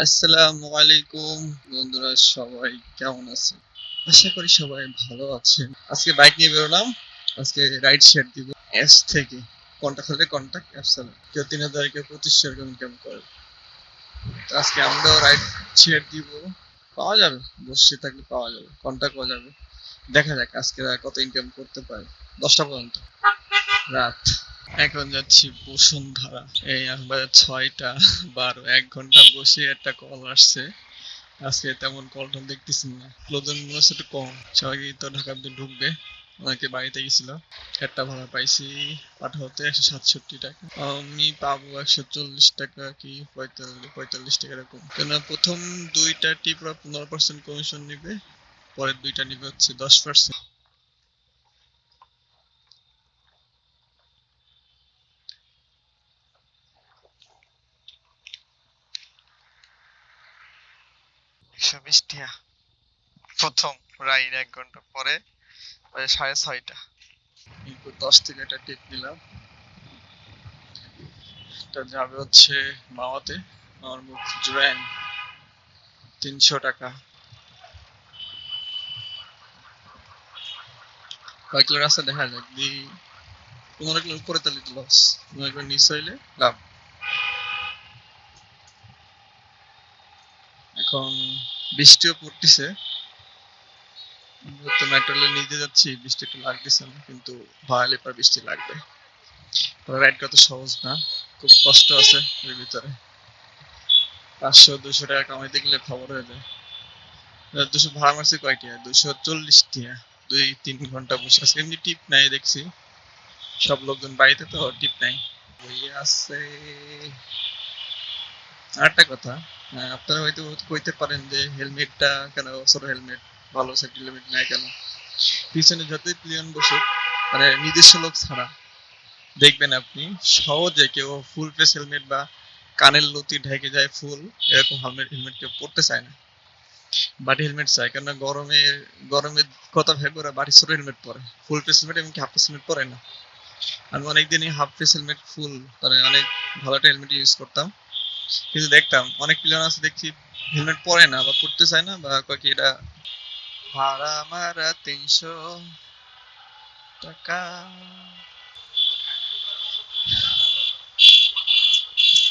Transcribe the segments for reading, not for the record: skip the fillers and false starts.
আসসালামু আলাইকুম বন্ধুরা, সবাই কেমন আছেন? আশা করি সবাই ভালো আছেন। আজকে বাইক নিয়ে বেরোলাম। আজকে রাইড শেয়ার দিব অ্যাপস থেকে। কন্টাক্ট হলে কন্টাক্ট অ্যাপস হলে কেউ 3,000 কেউ 2500 এরকম ইনকাম করে। তো আজকে আমরাও রাইড শেয়ার দিব। পাওয়া যাবে, বসে থাকলে পাওয়া যাবে, কন্টাক্ট পাওয়া যাবে। দেখা যাক আজকে কত ইনকাম করতে পারে। 10টা পর্যন্ত রাত। এখন যাচ্ছি বসুন্ধরা। এই এখন বাজে 6টা 12, 1 ঘন্টা বসে একটা কল আসছে। আজকে তেমন কল টল দেখতেছি না, লোকজন মনে হচ্ছে একটু কম। সবাই তো ঢাকার ভিতরে ঢুকবে, অনেকে বাড়িতে গেছিল। একটা ভাড়া পাইছি পাঠাতে 167 টাকা, আমি পাবো 140 টাকা কি 45 টাকা এরকম। কেন প্রথম 2টা টিপ 15% কমিশন নিবে, পরের 2টা নিবে হচ্ছে 10%। প্রথম রাইড 1 ঘন্টা পরে 6:30। 10 থেকে একটা টিপ নিলাম। এটা যাবে হচ্ছে মাওয়াতে, মাওয়ার মুখ জুরাইন। 300 টাকা। কয় কিলো রাস্তা দেখা যাক, 15 কিলো উপরে তাহলে তো লস, 15 কিলো নিচে হইলে লাভ। এখন বৃষ্টিও পড়তেছে, মেট্রো রেলের নিচে যাচ্ছি, বৃষ্টি একটু লাগতেছে না, কিন্তু ভালো পর বৃষ্টি লাগবে। রাইড করা তো সহজ না, খুব কষ্ট আছে এর ভিতরে। 500-200 টাকা কামাইতে গেলে খবর হয়ে যায়। 200 ভাড়া মারছি কয়টা, 240 টাকা। 2-3 ঘন্টা বসে আছে, এমনি টিপ নাই দেখছি। সব লোকজন বাড়িতে তো টিপ নাই, বইয়ে আছে। আরেকটা কথা, আপনারা হয়তো কইতে পারেন যে হেলমেটটা কেন, ছোট হেলমেট, ভালো সেফটি হেলমেট নাই কেন? পিছনে যতই প্লেন বসুক, মানে নিজস্ব লোক ছাড়া দেখবেন আপনি সহজে কেউ ফুল ফেস হেলমেট বা কানের লতি ঢেকে যায় ফুল, এরকম হেলমেট কেউ পড়তে চায় না। বাটি হেলমেট চায়, কেননা গরমে গরমে কথা ভেবে ওরা বাটি ছোট হেলমেট পরে, ফুল ফেস হেলমেট এমনকি হাফ ফেস হেলমেট পরে না। আমি অনেকদিনই হাফ ফেস হেলমেট ফুল, মানে অনেক ভালো একটা হেলমেট ইউজ করতাম, কিন্তু দেখতাম অনেক প্লেয়ার আছে দেখছি হেলমেট পরে না বা পড়তে চায় না, বা কয়েক এটা ভাড়া মারা 300 টাকা।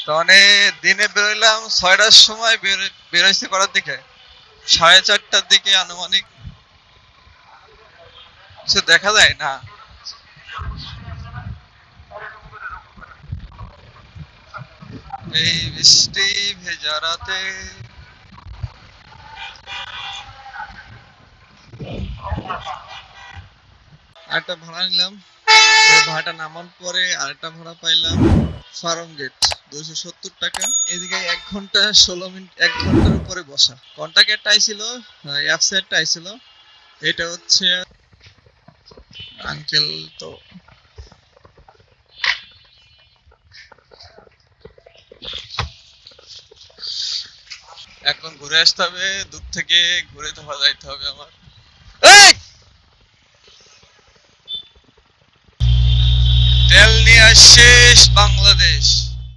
তখন দিনে বেরোইলাম 6টার সময়, বেরোইছি করার দিকে 4:30টার দিকে আনুমানিক। কিছু দেখা যায় না, এই বৃষ্টি ভেজা রাতে। আরেকটা ভাড়া নিলাম, ওই ভাড়াটা নামান পরে আরেকটা ভাড়া পাইলাম ফার্ম গেট, 270 টাকা। এদিকে 1 ঘন্টা 16 মিনিট, 1 ঘন্টার উপরে বসা। কন্টাক্ট একটা আইছিল, অ্যাপস একটা আইছিল। এটা হচ্ছে আঙ্কেল তো। এখন ঘুরে আসতে হবে, দূর থেকে ঘুরে ধরা যাইতে হবে আমার। এই তেল নিয়ে আসছিস বাংলাদেশ।